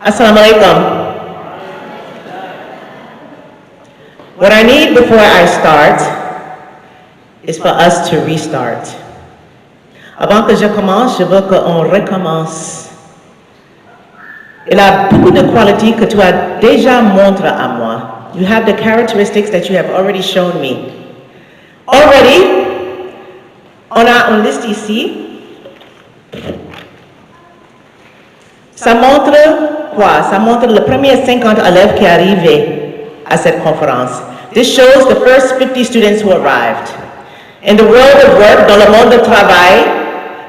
Assalamu alaikum. What I need before I start is for us to restart. Avant que je commence, je veux qu'on recommence. Il y a beaucoup de qualités que tu as déjà montré à moi. You have the characteristics that you have already shown me. Already, on a une liste ici. Ça montre quoi? Ça montre les premiers 50 élèves qui arrivaient à cette conférence. This shows the first 50 students who arrived. In the world of work, dans le monde du travail,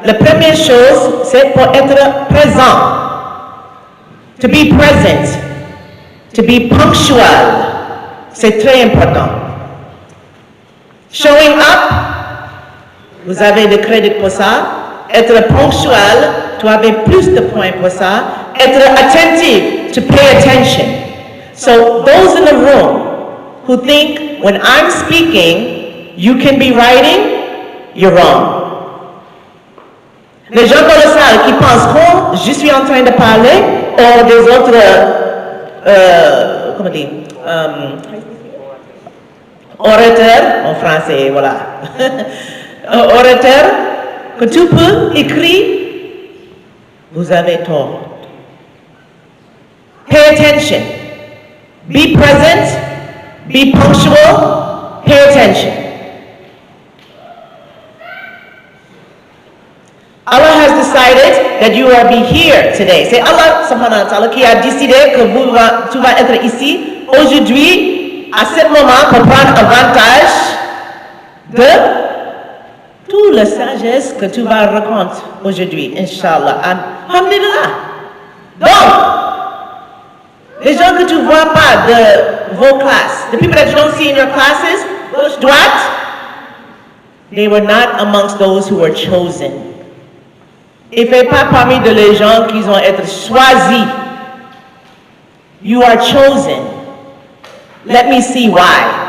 la première chose, c'est pour être présent. To be present. To be punctual. C'est très important. Showing up, vous avez des crédits pour ça. Être ponctual, tu avais plus de points pour ça. Être attentive, to pay attention. So those in the room who think when I'm speaking, you can be writing, you're wrong. Les gens dans la salle qui pensent que je suis en train de parler, ou des autres, comment dire, orateurs, en français, voilà, orateurs, que tu peux écrire, vous avez tort. Pay attention. Be present. Be punctual. Pay attention. Allah has decided that you will be here today. C'est Allah subhanahu wa ta'ala qui a décidé que tu vas être ici aujourd'hui, à ce moment, pour prendre avantage de toute la sagesse que tu vas raconter aujourd'hui, Inch'Allah. Alhamdulillah. Donc, les gens que tu ne vois pas de vos classes, the people that you don't see in your classes, gauche, droite, they were not amongst those who were chosen. Ils ne font pas parmi de les gens qui ont été choisis. You are chosen. Let me see why.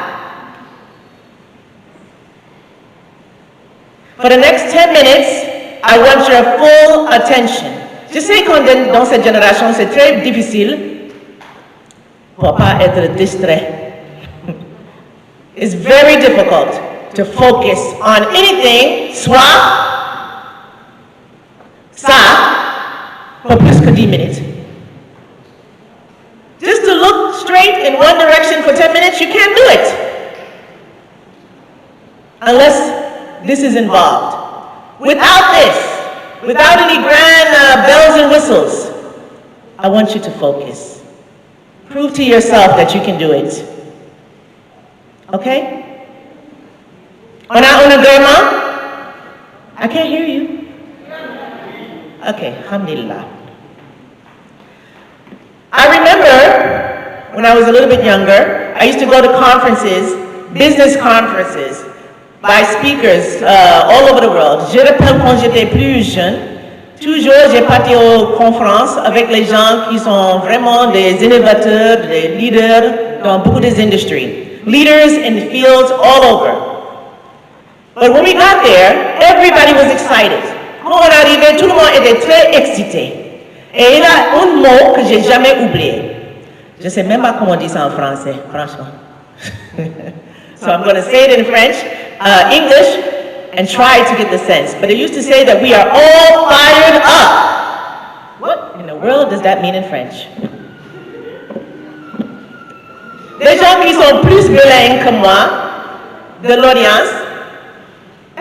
For the next 10 minutes, I want your full attention. Je sais que dans cette génération, c'est très difficile pour ne pas être distrait. It's very difficult to focus on anything, soit ça, pour plus que 10 minutes. Just to look straight in one direction for 10 minutes, you can't do it. Unless this is involved. Without this, without any grand bells and whistles, I want you to focus. Prove to yourself that you can do it. Okay? On a un agreement? I can't hear you. Okay, alhamdulillah. I remember when I was a little bit younger, I used to go to conferences, business conferences, by speakers all over the world. Je rappelle quand j'étais plus jeune, toujours j'ai parti aux conférences avec les gens qui sont vraiment des innovateurs, des leaders dans beaucoup des industries. Leaders in the fields all over. But when we got there, everybody was excited. Quand on arrivait, tout le monde était très excité. Et il y a un mot que j'ai jamais oublié. Je ne sais même pas comment on dit ça en français, franchement. So I'm going to say it in French, English, and try to get the sense. But they used to say that we are all fired up. What in the world does that mean in French? Les gens qui sont plus bilingues que moi, de l'audience,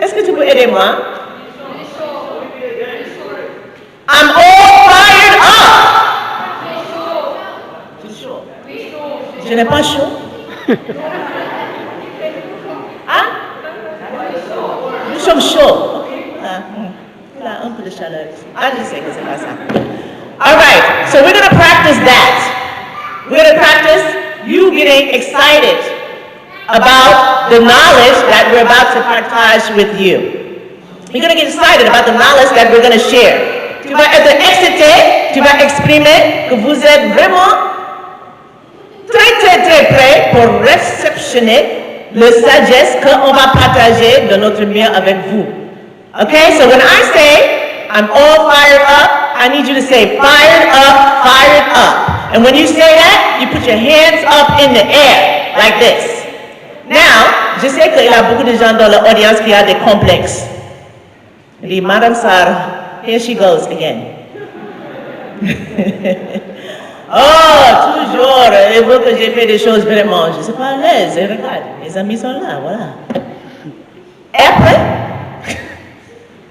est-ce que tu peux aider moi? I'm all fired up. Je n'ai pas chaud. Hein? Nous sommes chauds. Il a un peu de chaleur. Ah, je sais que c'est pas ça. All right, so we're going to practice that. We're going to practice you getting excited about the knowledge that we're about to partage with you. You're going to get excited about the knowledge that we're going to share. Tu vas être excité, tu vas exprimer que vous êtes vraiment très prêt pour réceptionner la sagesse qu'on va partager de notre mieux avec vous. Okay, so when I say I'm all fired up, I need you to say fired up, fired up. And when you say that, you put your hands up in the air, like this. Now, je sais qu'il y a beaucoup de gens dans l'audience qui ont des complexes. Il dit, Madame Sarr, here she goes again. Oh, toujours, il veut que j'ai fait des choses vraiment, je ne suis pas à l'aise, et regarde, les amis sont là, voilà. Et après,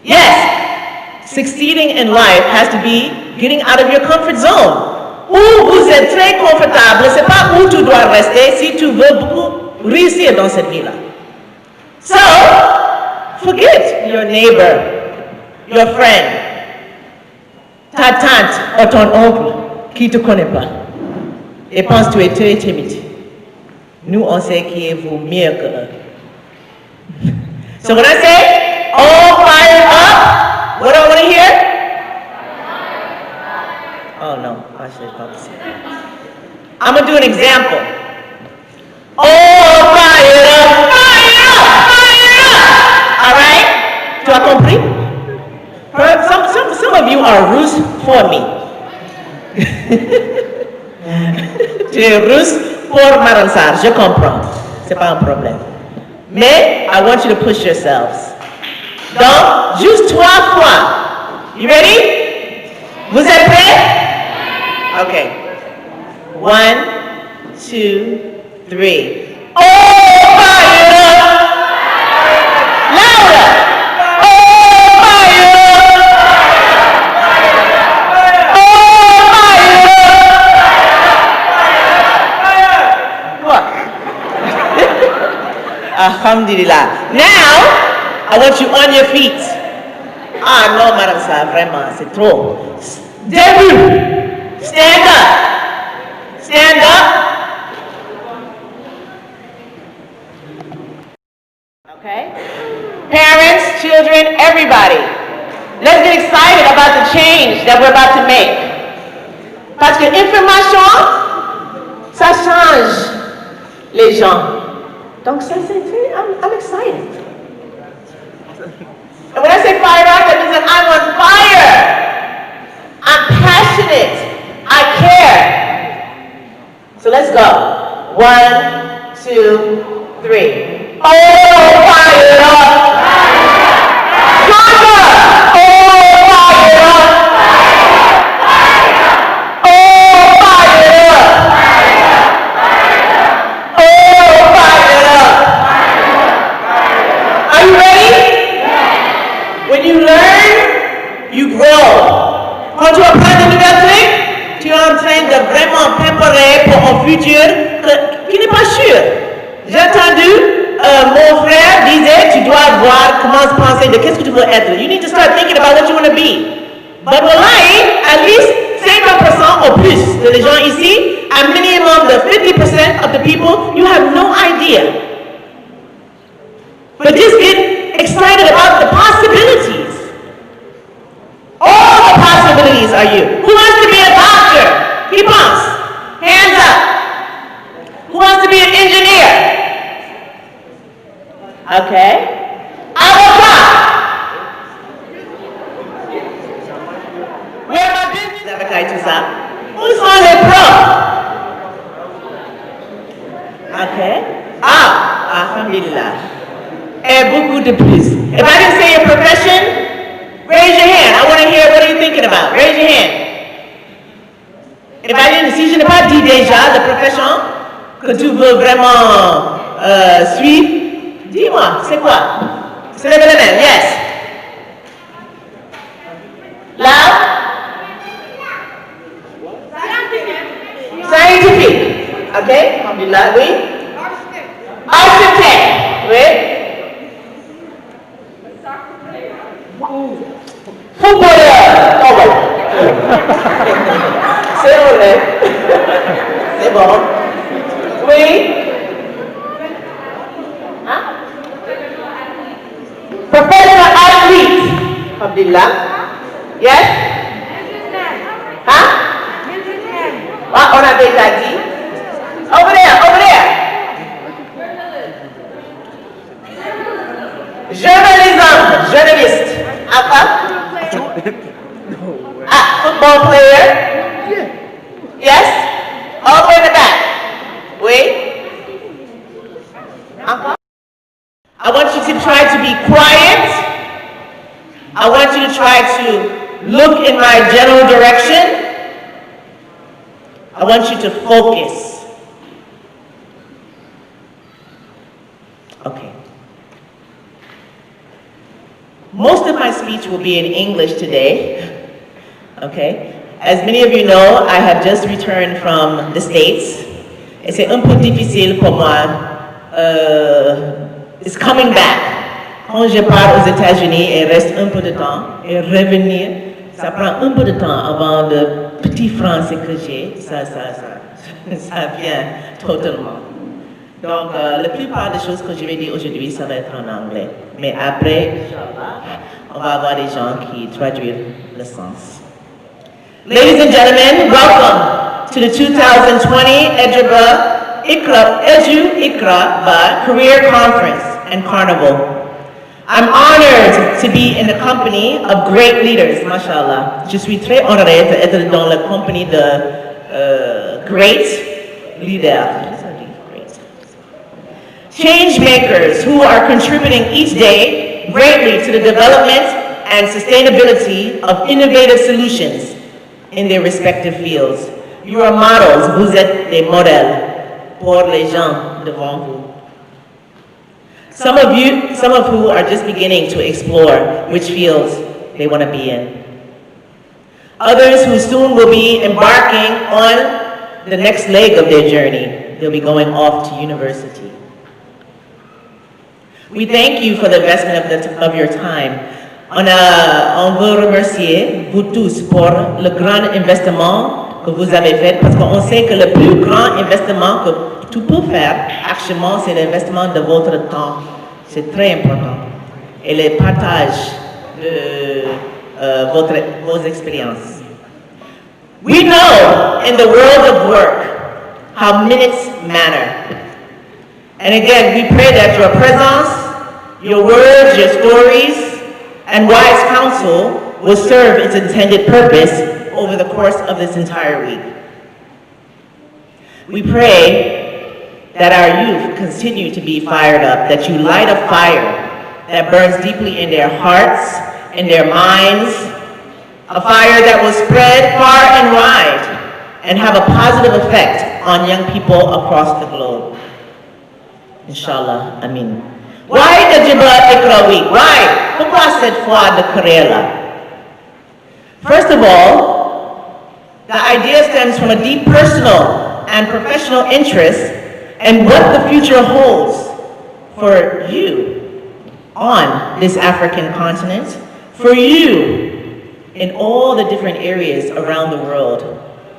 yes, succeeding in life has to be getting out of your comfort zone. Où vous êtes très confortable, c'est pas où tu dois rester si tu veux beaucoup réussir dans cette vie-là. So, forget your neighbor, your friend, ta tante ou ton oncle qui ne te connaît pas et pense que tu es très timide. Nous, on sait qui est vous mieux que eux. So when I say, all fired up, what do I want to hear? Oh no, I should probably say that. I'm going to do an example. All fired up, fire up, fire up. All right? Tu as compris? Some of you are russe for me. Tu es russe pour Madame Sarr, je comprends. C'est pas un problème. Mais, I want you to push yourselves. Donc, juste 3 fois. You ready? Vous êtes prêts? Okay. 1, 2, 3. Oh, fire up! Louder! Oh, fire up! Oh, fire up! What? Alhamdulillah. Now, I want you on your feet. Ah non, Madame Sarr, vraiment, c'est trop. Debout. Stand up. Stand up. Okay? Parents, children, everybody. Let's get excited about the change that we're about to make. Parce que l'information, ça change les gens. Donc ça c'est très, I'm excited. And when I say fired up, that means that I'm on fire. I'm passionate. I care. So let's go. 1, 2, 3. Oh, fire up! Stronger! Oh, fire up! Oh, fire up! Oh, fire up! Are you ready? When you learn, you grow. Quand tu apprends de nouvelles trucs, tu es en train de vraiment préparer pour un futur qui n'est pas sûr. J'ai entendu mon frère disait, tu dois voir comment se penser de qu'est-ce que tu veux être. You need to start thinking about what you want to be. But wallahi, at least 50% ou plus de les gens ici, a minimum de 50% of the people, you have no idea. But just get excited about the possibilities. All the possibilities are you. Who wants to be a doctor? Qui pense? Hands up. Who wants to be an engineer? Okay. Avocat. Where are my business avocats tout ça? Où sont les pros? Okay. Alhamdulillah. Et beaucoup de plus. If I didn't say your profession, raise your hand. I want to hear what are you thinking about. Raise your hand. Si je n'ai pas dit déjà la profession que tu veux vraiment suivre, dis-moi, c'est quoi? C'est le main. Yes. Loud? Scientifique. Okay. Alhamdulillah. Oui. Architect. Oui. Footballeur. Oh ouais. C'est vrai. C'est bon. Oui. Hein? Professional athlete. Alhamdulillah. Yes? Hein? Ah, on avait déjà dit. Over there. Journaliste. Football player. Yes? to be quiet. I want you to try to look in my general direction. I want you to focus. Okay. Most of my speech will be in English today. Okay. As many of you know, I have just returned from the States. Et c'est un peu difficile pour moi. It's coming back. Quand je pars aux États-Unis et reste un peu de temps et revenir, ça prend un peu de temps avant le petit français que j'ai. Ça vient totalement. Donc, la plupart des choses que je vais dire aujourd'hui, ça va être en anglais. Mais après, on va avoir des gens qui traduisent le sens. Ladies and gentlemen, welcome to the 2020 IQRA Career Conference and Carnival. I'm honored to be in the company of great leaders, mashallah. Je suis très honoré d'être dans la compagnie de great leaders. Change makers who are contributing each day greatly to the development and sustainability of innovative solutions in their respective fields. You are models, vous êtes des modèles pour les gens devant vous. Some of who are just beginning to explore which fields they want to be in. Others who soon will be embarking on the next leg of their journey. They'll be going off to university. We thank you for the investment of your time. On veut remercier vous tous pour le grand investissement que vous avez fait, parce qu'on sait que le plus grand investissement que tu peux faire, actuellement, c'est l'investissement de votre temps. C'est très important. Et le partage de vos expériences. We know in the world of work how minutes matter. And again, we pray that your presence, your words, your stories, and wise counsel will serve its intended purpose over the course of this entire week. We pray that our youth continue to be fired up, that you light a fire that burns deeply in their hearts, in their minds, a fire that will spread far and wide and have a positive effect on young people across the globe. Inshallah, Amin. Why the Jibba IQRA Week? Why? Pourquoi cette fois de créer là? First of all, the idea stems from a deep personal and professional interest in what the future holds for you on this African continent, for you in all the different areas around the world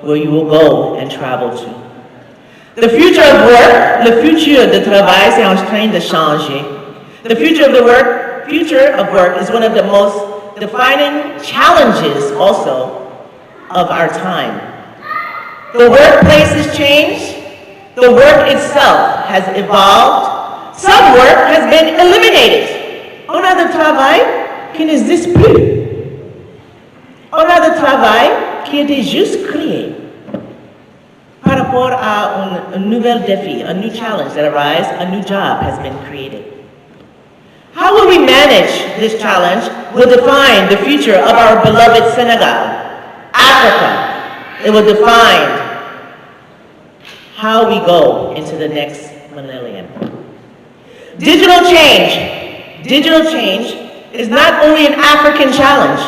where you will go and travel to. The future of work, le futur de travail, c'est en train de changer. The future of work is one of the most defining challenges also of our time. The workplace has changed. The work itself has evolved. Some work has been eliminated. On a de travail qui n'existe plus. On a de travail qui était juste créé. Par rapport à un nouvel défi, a new challenge that arises, a new job has been created. How will we manage this challenge will define the future of our beloved Senegal, Africa. It will define how we go into the next millennium. Digital change is not only an African challenge,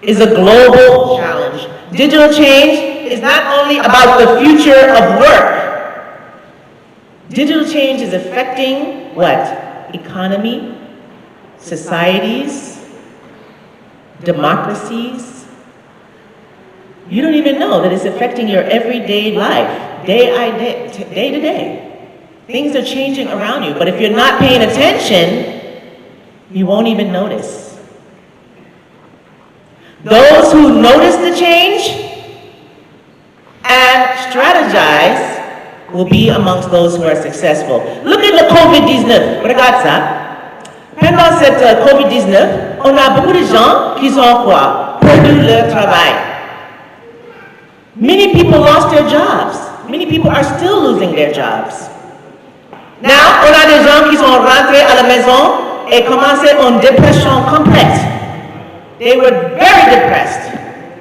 it's a global challenge. Digital change is not only about the future of work. Digital change is affecting what? Economy, societies, democracies. You don't even know that it's affecting your everyday life, day to day. Things are changing around you, but if you're not paying attention, you won't even notice. Those who notice the change and strategize will be amongst those who are successful. Look at the COVID-19. Regarde ça. Pendant cette COVID-19, on a beaucoup de gens qui ont quoi? Perdu leur travail. Many people lost their jobs. Many people are still losing their jobs. Now, on a des gens qui sont rentrés à la maison et commencé une dépression complète. They were very depressed.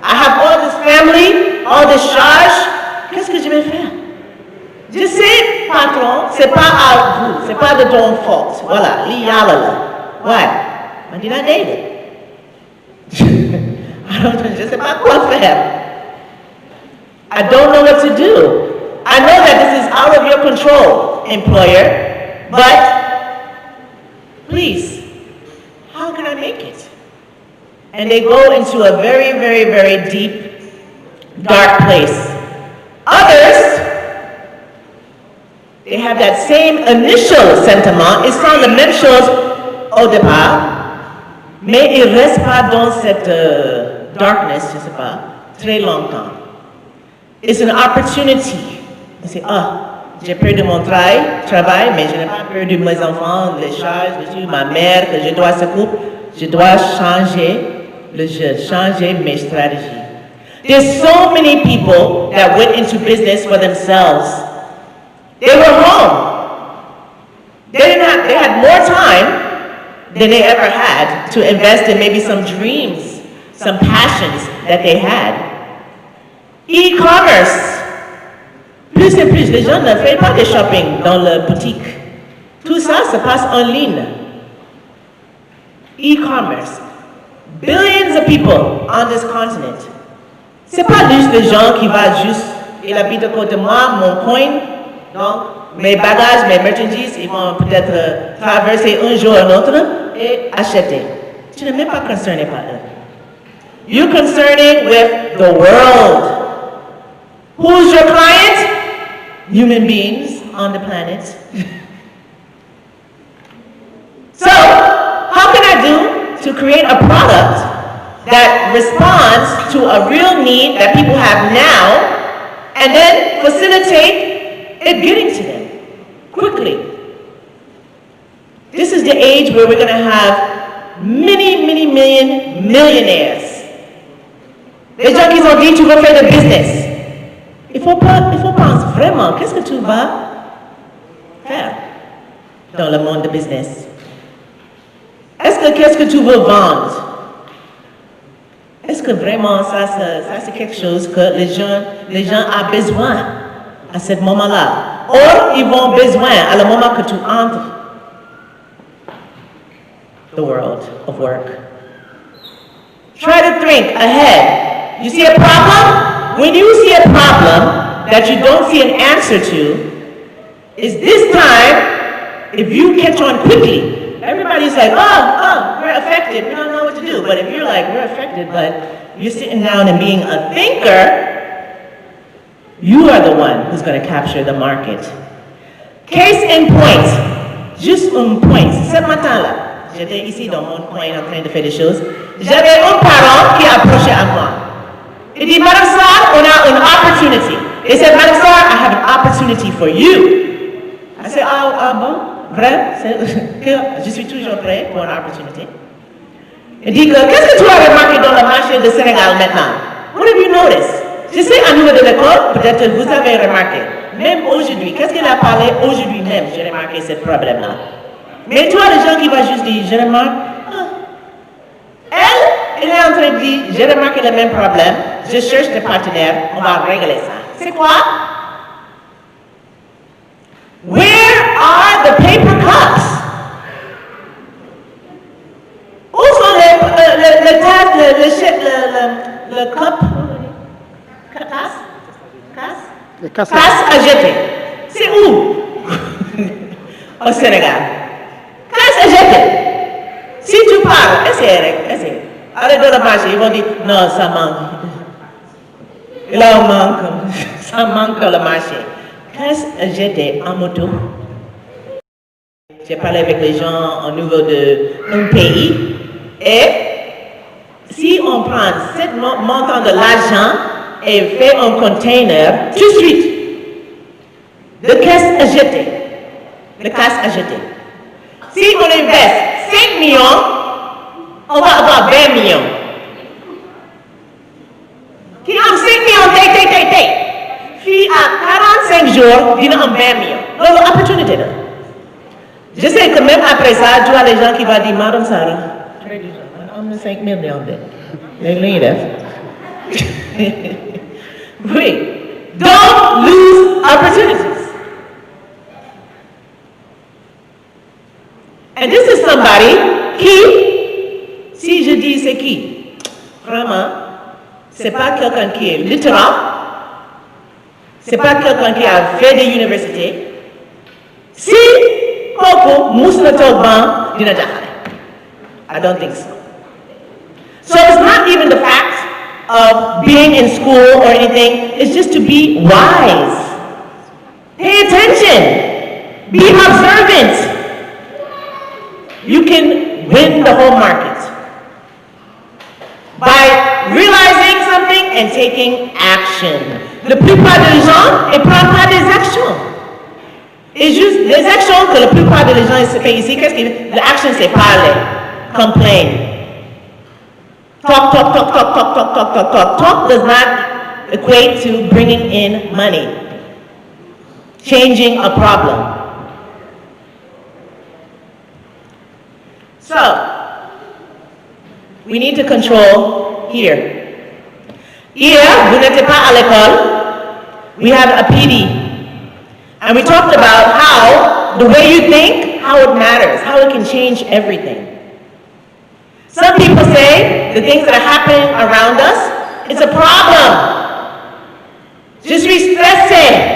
I have all this family, all this charge. Qu'est-ce que je vais faire? Je sais, patron, c'est pas à vous, c'est pas de ton faute. Voilà, l'iyala. Ouais. On dit la David. Je sais pas quoi faire. I don't know what to do. I know that this is out of your control, employer, but please, how can I make it? And they go into a very, very, very deep, dark place. Others, they have that same initial sentiment, ils sont la même chose au départ, mais ils restent pas dans cette darkness, je sais pas, très longtemps. It's an opportunity. On say, j'ai peur de mon travail, mais je n'ai pas peur de mes enfants, les charges, ma mère, que je dois se couper. Je dois changer le jeu, changer mes stratégies. There's so many people that went into business for themselves. They were home. They had more time than they ever had to invest in maybe some dreams, some passions that they had. E-commerce. Plus et plus, les gens ne font pas de shopping dans la boutique. Tout ça se passe en ligne. E-commerce. Billions of people on this continent. C'est pas juste les gens qui vont juste, il habite à côté de moi, mon coin, donc mes bagages, mes marchandises, ils vont peut-être traverser un jour un autre et acheter. Tu n'es même pas concerné par eux. You're concerning with the world. Who's your client? Human beings on the planet. So, how can I do to create a product that responds to a real need that people have now and then facilitate it getting to them quickly? This is the age where we're going to have many, many millionaires. Les gens qui ont dit tu veux faire de business. Il faut penser vraiment, qu'est-ce que tu vas faire dans le monde de business? Qu'est-ce que tu veux vendre? Est-ce que vraiment ça c'est quelque chose que les gens ont besoin à ce moment-là? Ou ils vont besoin à le moment que tu entres the world of work. Try to think ahead. You see a problem? When you see a problem that you don't see an answer to, is this time, if you catch on quickly, everybody's like, we're affected, we don't know what to do. But if you're like, we're affected, but you're sitting down and being a thinker, you are the one who's going to capture the market. Case in point, juste un point, ce matin-là, j'étais ici dans mon coin en train de faire des choses, j'avais un parent qui approchait à moi. Il dit, Madame Sarr, on a une opportunity. He said, Madame Sarr, I have an opportunity for you. I said, bon, vrai? Je suis toujours prêt pour une opportunité. Il dit, qu'est-ce que tu as remarqué dans le marché du Sénégal maintenant? What have you noticed? Je sais, à niveau de l'école, peut-être vous avez remarqué. Même aujourd'hui, qu'est-ce qu'il a parlé aujourd'hui même? J'ai remarqué ce problème-là. Mais toi, les gens qui vont juste dire, je remarque, elle est en train de dire, j'ai remarqué le même problème, je cherche des partenaires, on va régler ça. C'est quoi? Where are the paper cups? Où sont le cup? Casse à jeter. C'est où? Au Sénégal. Casse à jeter. Si tu parles, essaye. Allez dans le marché, ils vont dire, non, ça manque. Là, on manque. Ça manque dans le marché. Casse à jeter en moto. J'ai parlé avec les gens au niveau d'un pays. Et si on prend ce montant de l'argent et fait un container, tout de suite, de caisse à jeter. De casse à jeter. Si on investe 5 millions, on va avoir 20 millions. Qui a 5 millions, Puis à 45 jours, il y a 20 millions. Donc, l'opportunité là. Je sais que même après ça, tu vois les gens qui vont dire, Madame Sarah, on a 5 millions de. Oui. Don't lose opportunities. And this is somebody qui, si je dis c'est qui, vraiment, c'est pas quelqu'un qui est littéral, c'est pas quelqu'un qui a fait des universités. Si Coco mousse le toban dina jaxale. I don't think so. So it's not even the fact of being in school or anything, it's just to be wise. Pay attention. Be observant. You can win the whole market by realizing something and taking action. La plupart des gens ne prennent pas des actions. Et juste les actions que la plupart des gens se font ici, qu'est-ce que l'action c'est parler, complain. Talk, talk, talk, talk, talk, talk, talk, talk, talk. Talk does not equate to bringing in money, changing a problem. So, we need to control here. Here, vous n'êtes pas à l'école. We have a PD. And we talked about how the way you think, how it matters, how it can change everything. Some people say the things that are happening around us, it's a problem. Je suis stressée.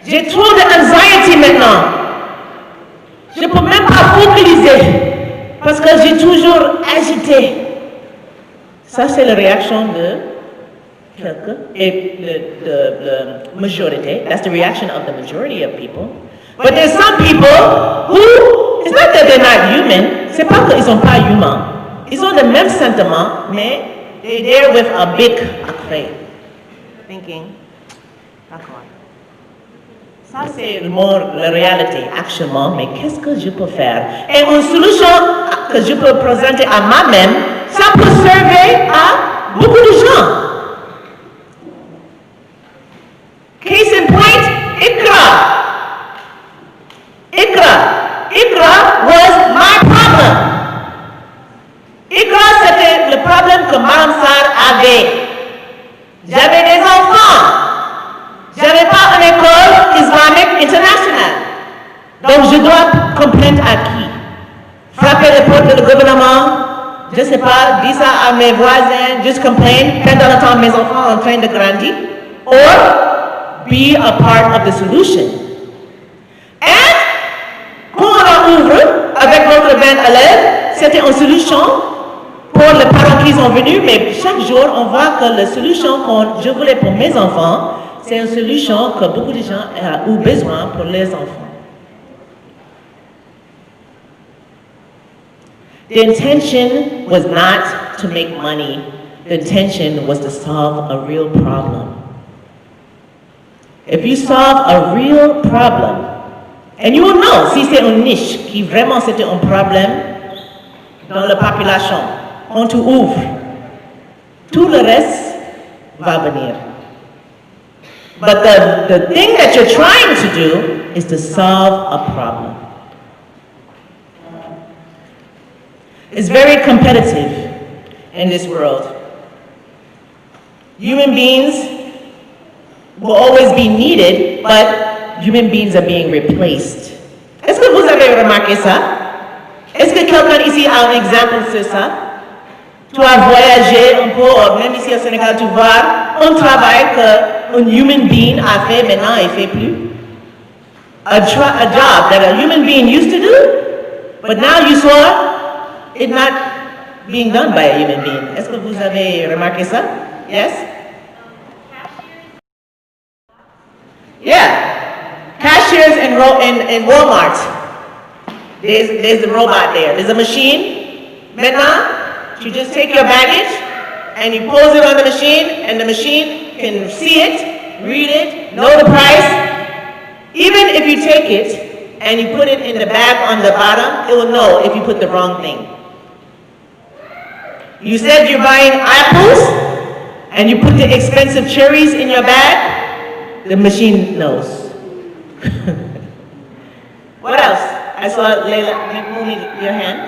J'ai trop d'anxiety maintenant. Je ne peux même pas focaliser parce que j'ai toujours agité. Ça, c'est la réaction de quelqu'un et the majority. That's the reaction of the majority of people. But there's some people who, it's not that they're not human, c'est pas qu'ils sont pas humains. Ils ont le même sentiment, mais they're there with a big clé. Thinking, d'accord. Ça, c'est la réalité, actuellement, mais qu'est-ce que je peux faire? Et une solution que je peux présenter à moi-même, ça peut servir à beaucoup de gens. Case in point, IQRA. IQRA was my problem. IQRA, c'était le problème que Mme SARR avait. J'avais des enfants. J'avais pas une école islamique internationale. Donc je dois complaindre à qui? Frapper les portes du gouvernement, je sais pas, dire ça à mes voisins, just complain, pendant le temps mes enfants en train de grandir, or be a part of the solution. And quand on ouvre avec notre 20 élèves, c'était une solution pour les parents qui sont venus, mais chaque jour on voit que la solution que je voulais pour mes enfants, c'est une solution que beaucoup de gens ont besoin pour les enfants. The intention was not to make money. The intention was to solve a real problem. If you solve a real problem, and you will know si c'est une niche qui vraiment c'était un problème dans la population, on te ouvre. Tout le reste va venir. But the thing that you're trying to do is to solve a problem. It's very competitive in this world. Human beings will always be needed, but human beings are being replaced. Est-ce que vous avez remarqué ça? Est-ce que quelqu'un ici a un exemple sur ça? Tu as voyagé un peu, même ici au Sénégal, tu vois un travail qu'un human being a fait, maintenant il ne fait plus. A job that a human being used to do, but now you saw it not being done by a human being. Est-ce que vous avez remarqué ça? Yes? Yeah. Cashiers in Walmart. There's a robot there. There's a machine. Maintenant, you just take your baggage and you pose it on the machine and the machine can see it, read it, know the price. Even if you take it and you put it in the bag on the bottom, it will know if you put the wrong thing. You said you're buying apples and you put the expensive cherries in your bag, the machine knows. What else? I saw Leila moving your hand.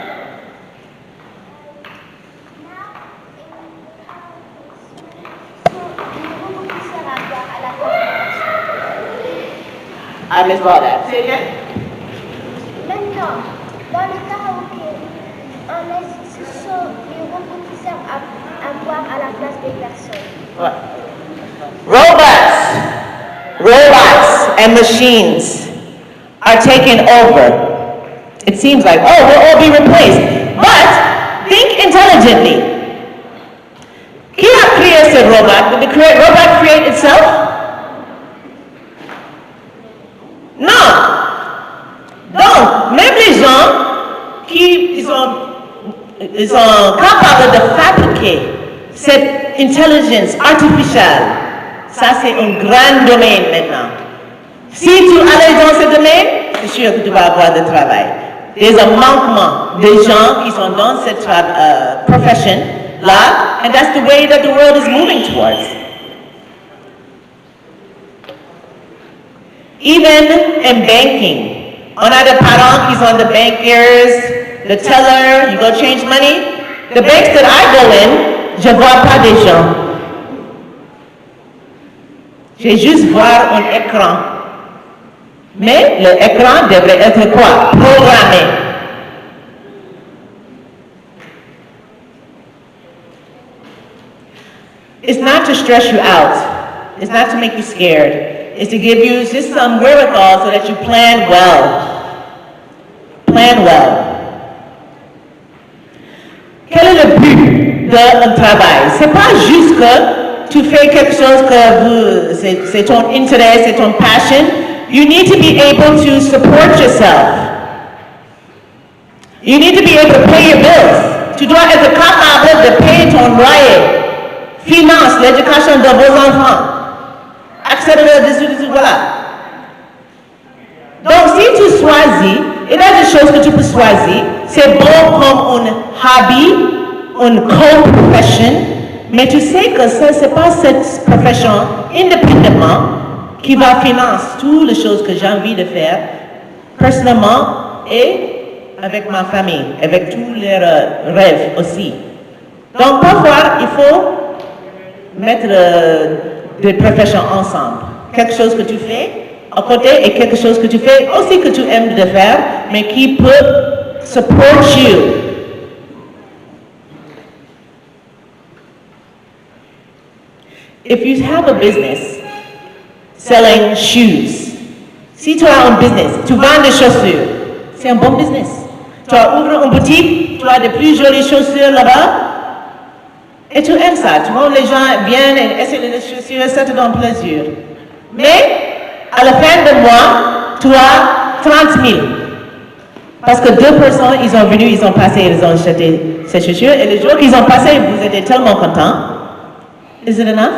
I missed all that. Say it again. Maintenant, dans le cas où on institution, les robots qui servent à boire à la place des personnes. What? Robots and machines are taking over. It seems like, oh, we'll all be replaced. But think intelligently. Qui a créé ce robot? Did the robot create itself? Non. Donc, même les gens qui sont capables de fabriquer cette intelligence artificielle, ça c'est un grand domaine maintenant. Si tu allais dans ce domaine, c'est sûr que tu vas avoir du travail. Il y a un manquement de gens qui sont dans cette profession là, and that's the way that the world is moving towards. Even in banking, on a des parents qui sont the bankers, the teller, you go change money. The banks that I go in, je vois pas des gens. Je juste voir un écran. Mais l'écran devrait être quoi? Programmé. It's not to stress you out. It's not to make you scared. It's to give you just some wherewithal so that you plan well. Plan well. Quel est le but d'un travail? C'est pas juste que tu fais quelque chose que c'est ton intérêt, c'est ton passion. You need to be able to support yourself. You need to be able to pay your bills. Tu dois être capable de payer ton loyer. Finance l'éducation de vos enfants. Accélérer dessus, voilà. Donc si tu choisis, il y a des choses que tu peux choisir, c'est bon comme un hobby, une co-profession, mais tu sais que ça, c'est pas cette profession indépendamment qui va financer toutes les choses que j'ai envie de faire, personnellement et avec ma famille, avec tous les rêves aussi. Donc parfois, il faut mettre des professions ensemble. Quelque chose que tu fais à côté et quelque chose que tu fais aussi que tu aimes de faire, mais qui peut support you. If you have a business selling shoes, si tu as un business, tu vends des chaussures, c'est un bon business. Tu as ouvert une boutique, tu as de plus jolies chaussures là-bas, et tu aimes ça. Tu vois, les gens viennent et essaient les chaussures, ça te donne plaisir. Mais, à la fin du mois, tu as 30 000. Parce que 2 personnes, ils sont venus, ils ont passé, ils ont acheté ces chaussures, et les jours qu'ils ont passé, vous étiez tellement contents. Is it enough?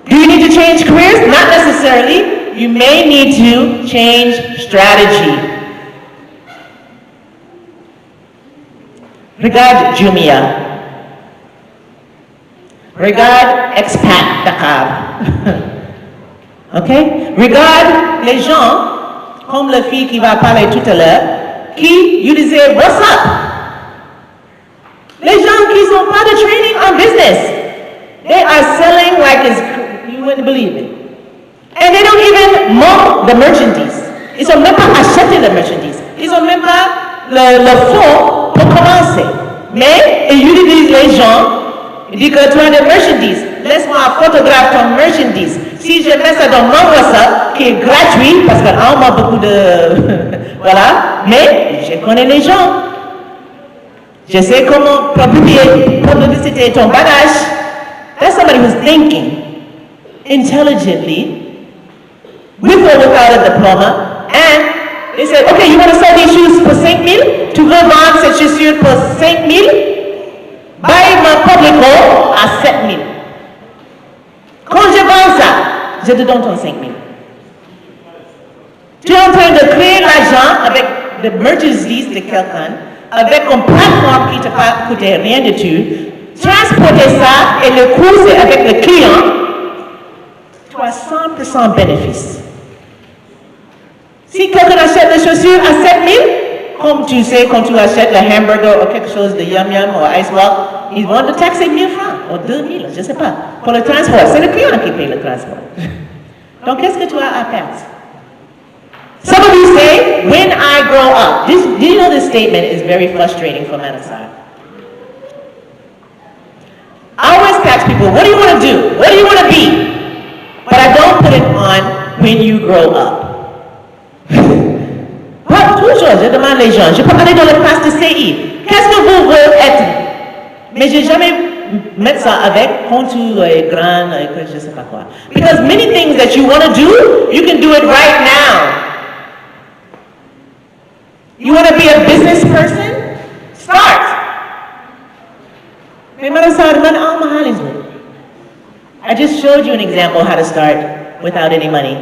Do you need to change careers? Not necessarily. You may need to change strategy. Regarde Jumia. Regarde expat Dakar. OK? Regarde les gens, comme la fille qui va parler tout à l'heure, qui utilisaient WhatsApp. Les gens qui n'ont pas de training on business. They are selling like you wouldn't believe it. And they don't even mock the merchandise. Ils n'ont même pas acheté le merchandise. Ils n'ont même pas le fonds pour commencer. Mais ils utilisent les gens. Ils disent que tu as des merchandise. Laisse-moi photographe ton merchandise. Si je mets ça dans mon WhatsApp, qui est gratuit, parce qu'on a beaucoup de... voilà. Mais je connais les gens. Je sais comment publiciter ton bagage. That's somebody who's thinking intelligently, with or without a diploma, and they said, okay, you want to sell these shoes for 5 000? Tu veux vendre cette chaussure pour 5 000? Buy my publico à 7 000. Quand je vends ça, je te donne ton 5 000. Tu es en train de créer l'argent avec le merchandise de quelqu'un, avec une plateforme qui ne t'a pas coûté rien du tout. Transporter ça et le coût c'est avec le client, tu as 100% bénéfice. Si quelqu'un achète des chaussures à 7 000, comme tu sais, quand tu achètes le hamburger ou quelque chose de yum yum ou ice walk, ils vont te taxer 1 000 francs ou 2 000, je ne sais pas, pour le transport. C'est le client qui paye le transport. Donc, qu'est-ce que tu as à perdre? Some of you say, when I grow up. Do you know this statement is very frustrating for Manasar? I always ask people, what do you want to do? What do you want to be? But I don't put it on when you grow up. Pas toujours, je demande les gens. Je peux aller dans le classe de CI. Qu'est-ce que vous voulez être? Mais je n'ai jamais mettre ça avec quand tu es grand, je ne sais pas quoi. Because many things that you want to do, you can do it right now. You want to be a business person? Start. I just showed you an example how to start without any money.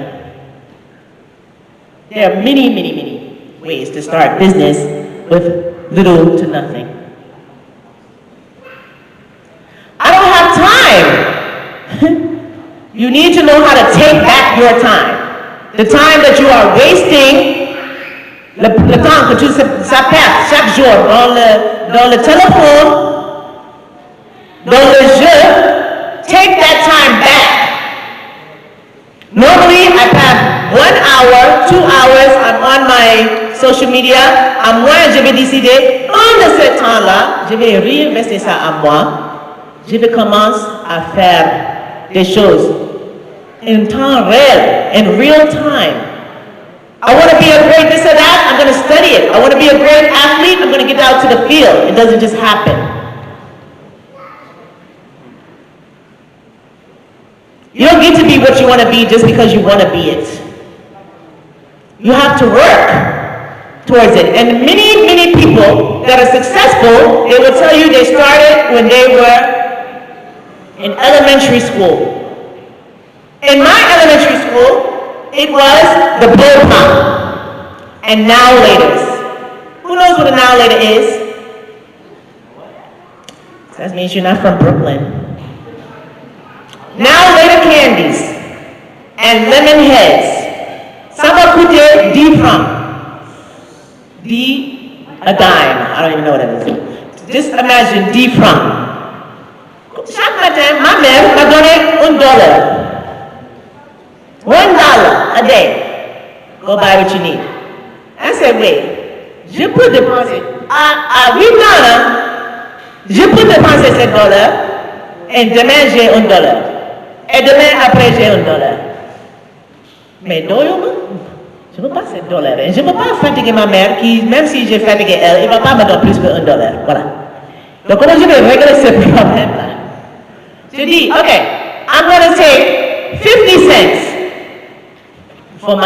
There are many, many, many ways to start business with little to nothing. I don't have time. You need to know how to take back your time. The time that you are wasting, le temps que tu perds chaque jour dans le téléphone, dans le jeu, take that time back. Normally, I pass 1 hour, 2 hours, I'm on my social media. À moi, je vais décider, de ce temps-là, je vais réinvestir ça à moi. Je vais commencer à faire des choses en temps réel, in real time. I want to be a great this or that, I'm going to study it. I want to be a great athlete, I'm going to get out to the field. It doesn't just happen. You don't get to be what you want to be just because you want to be it. You have to work towards it. And many, many people that are successful, they will tell you they started when they were in elementary school. In my elementary school, it was the blow pop and now laters. Who knows what a now later is? That means you're not from Brooklyn. Now later candies and lemon heads. Ça va coûter 10 francs. A dime. I don't even know what that is. Just imagine 10 francs. Chaque matin, ma mère m'a donné $1. $1 a day. Go buy what you need. I said, wait, je peux dépenser à 8 ans, je peux dépenser $7 et demain j'ai $1. Et demain après j'ai $1. Mais doyons-moi. Je ne veux pas $7. Et je ne veux pas fatiguer ma mère qui, même si j'ai fatigué elle, elle ne va pas me donner plus que $1. Voilà. Donc comment je vais régler ce problème-là? Je dis, okay, I'm going to take 50 cents for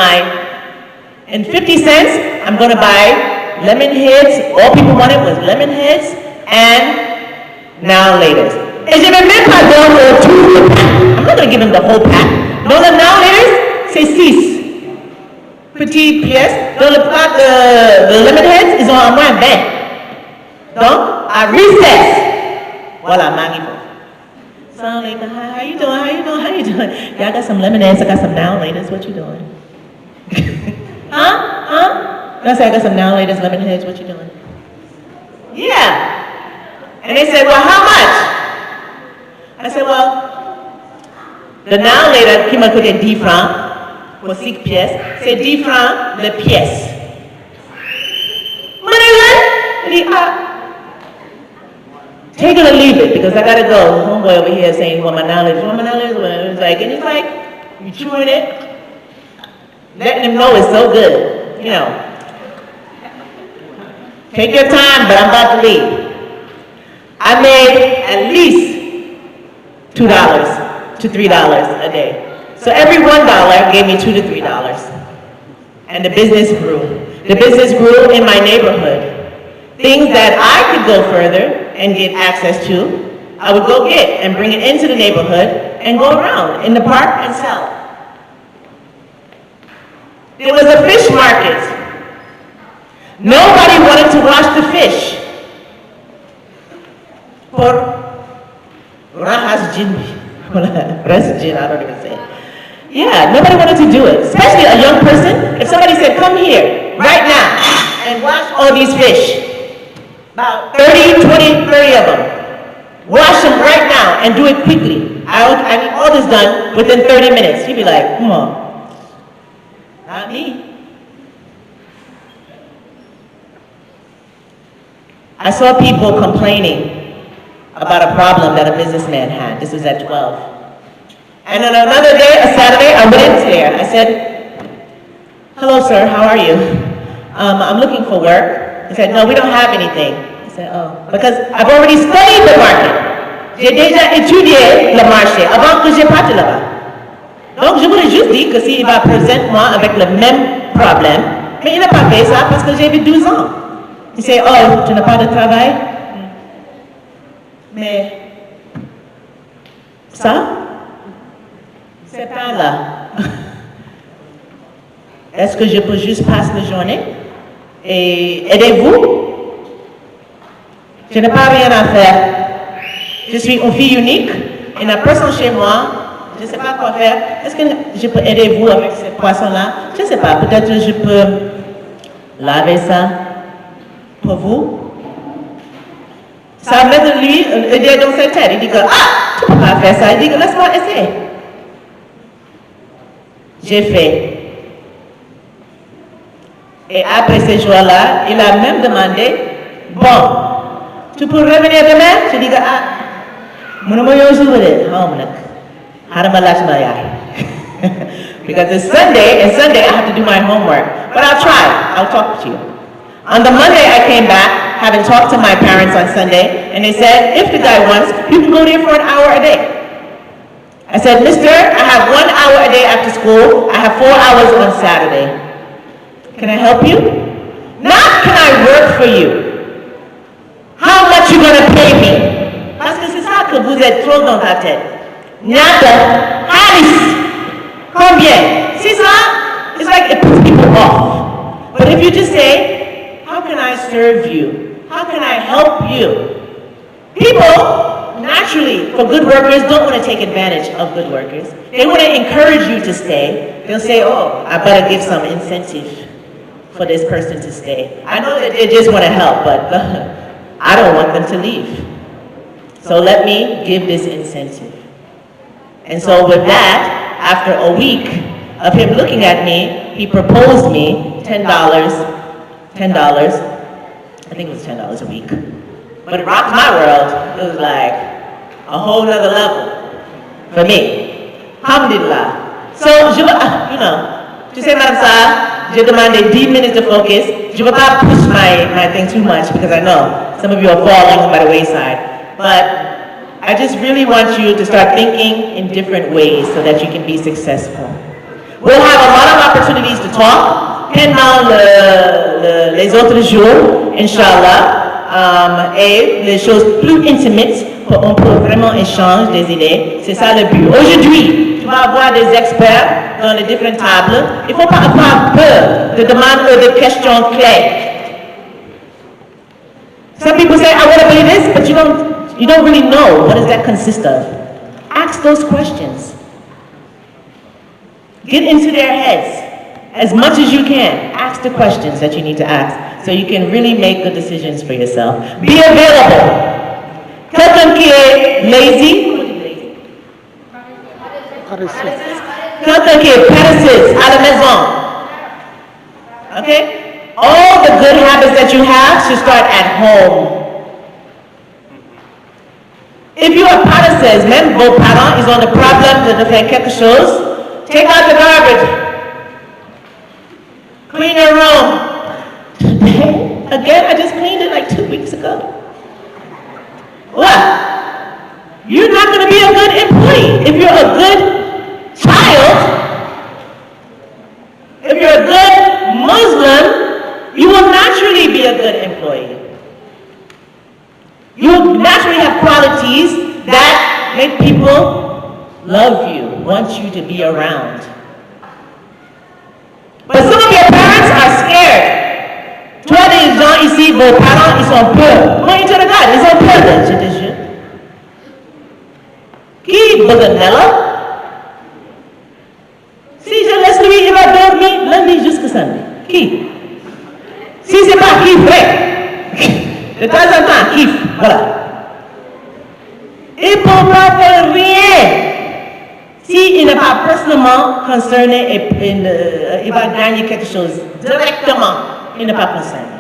and 50 cents, I'm going to buy lemon heads. All people wanted was lemon heads and now laters. Et je vais même pas donner tout le pack. I'm not going to give him the whole pack. Dans le now laters, c'est 6 petites pièces. Dans le pack de lemon heads, ils ont au moins 20. Donc, à recess. Voilà, magnifique. So I'm like, how you doing? How you doing? How you doing? Yeah, I got some lemonades. I got some now laters. What you doing? Huh? And I said, I got some now laters, lemon heads. What you doing? Yeah. And they said, well, how much? I said, well, the now later qui m'a coûté 10 francs pour 6 pièces. C'est 10 francs la pièce. Take it or leave it, because I gotta go. Homeboy over here saying, well, my knowledge, it's like, and it's like, you chewing it, letting him know it's so good, you know. Take your time, but I'm about to leave. I made at least $2 to $3 a day. So every $1 gave me $2 to $3. And the business grew. The business grew in my neighborhood. Things that I could go further and get access to, I would go get and bring it into the neighborhood and go around in the park and sell. There was a fish market. Nobody wanted to wash the fish. Por rajas gin, I don't even say it. Yeah, nobody wanted to do it, especially a young person. If somebody said, come here, right now and wash all these fish. About 30, 20, 30 of them. Wash them right now and do it quickly. I need all this done within 30 minutes. He'd be like, come on. Not me. I saw people complaining about a problem that a businessman had. This was at 12. And then another day, a Saturday, I went in there. I said, hello, sir, how are you? I'm looking for work. He said, no, we don't have anything. I said, oh, because I've already studied the market. J'ai déjà étudié le marché avant que je parte là-bas. Donc, je voulais juste dire que s'il va présenter moi avec le même problème, mais il n'a pas fait ça parce que j'ai eu 12 ans. Il dit, oh, tu n'as pas de travail? Mais ça, c'est pas là. Est-ce que je peux juste passer la journée et aidez-vous? Je n'ai pas rien à faire. Je suis une fille unique et la personne chez moi, je ne sais pas quoi faire. Est-ce que je peux aider vous avec ces poissons-là? Je ne sais pas, peut-être je peux laver ça pour vous. Ça met de lui aider dans sa tête. Il dit que, ah, tu ne peux pas faire ça. Il dit que, laisse-moi essayer. J'ai fait. Et après ces jours-là, il a même demandé, bon, tu peux revenir demain? Je dis que, ah, because it's Sunday, and Sunday I have to do my homework. But I'll try. I'll talk to you. On the Monday I came back, having talked to my parents on Sunday, and they said, if the guy wants, you can go there for an hour a day. I said, mister, I have 1 hour a day after school. I have 4 hours on Saturday. Can I help you? Not can I work for you. How much you gonna pay me? Parce que c'est ça que vous êtes trop dans ta tête. Nada, Alice, combien? See ça? It's like it puts people off. But if you just say, how can I serve you? How can I help you? People, naturally, for good workers, don't want to take advantage of good workers. They want to encourage you to stay. They'll say, oh, I better give some incentive for this person to stay. I know that they just want to help, but I don't want them to leave. So let me give this incentive. And so with that, after a week of him looking at me, he proposed me $10. I think it was $10 a week. But it rocked my world. It was like a whole nother level for me. Alhamdulillah. So, tu sais, Madame Sarr, j'ai demandé 10 minutes de focus. Je ne veux pas push my thing too much because I know some of you are falling by the wayside. But I just really want you to start thinking in different ways so that you can be successful. We'll have a lot of opportunities to talk pendant les autres jours, Inch'Allah, et les choses plus intimates, on peut vraiment échanger des idées. C'est ça le but. Aujourd'hui, tu vas avoir des experts dans les différentes tables. Il ne faut pas avoir peur de demander des questions claires. Some people say, I want to be this, but you don't really know what does that consist of. Ask those questions. Get into their heads as much as you can. Ask the questions that you need to ask so you can really make good decisions for yourself. Be available. Quelqu'un qui est lazy. Quelqu'un qui est paresseuse à la maison. Okay? All the good habits that you have should start at home. If you are paresseuse, même vos parents, ils ont le problème de faire quelque chose, take out the garbage. Clean your room. Today, again, I just cleaned it like 2 weeks ago. What? You're not going to be a good employee. If you're a good child, if you're a good Muslim, you will naturally be a good employee. You naturally have qualities that make people love you, want you to be around. But some of your parents are scared. Toi, les gens ici, vos parents, ils sont peurs. Moi, ils te regardent, ils ont peur de, je te jure. Qui bëgg nelaw? Si je laisse lui, il va dormir lundi jusqu'à samedi. Qui? Si c'est pas kiff, ouais. De temps en temps, kiff, voilà. Il ne peut pas faire rien. S'il n'est pas personnellement concerné et il va gagner quelque chose directement, il n'est pas concerné.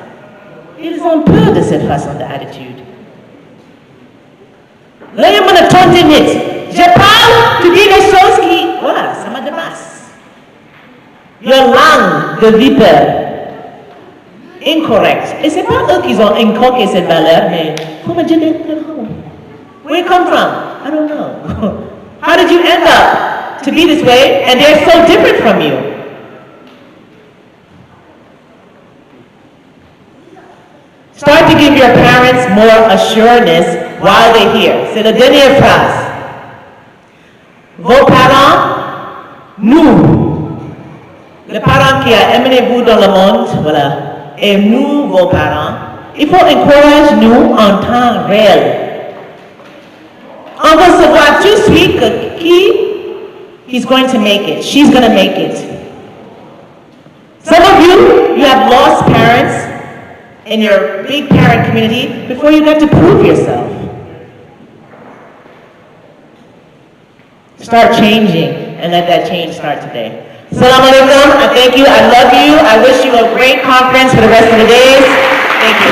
Ils ont peur de cette façon d'attitude. Là, il me tenter vite. Je parle, tu dis des choses qui, voilà, ça me dépasse. Your langue de vipère, incorrect. Et ce n'est pas eux qui ont inculqué cette valeur, mais faut me dire where you come from? I don't know. How did you end up to be this way? And they're so different from you. Start to give your parents more assurance while they're here. C'est la dernière phrase. Vos parents, nous, les parents qui ont amené vous dans le monde, voilà, et nous, vos parents, il faut encourager nous en temps réel. On va savoir tout de suite que he's going to make it, she's going to make it. Some of you have lost parents in your big parent community before you got to prove yourself. Start changing and let that change start today. Assalamu alaikum. I thank you. I love you. I wish you a great conference for the rest of the days. Thank you.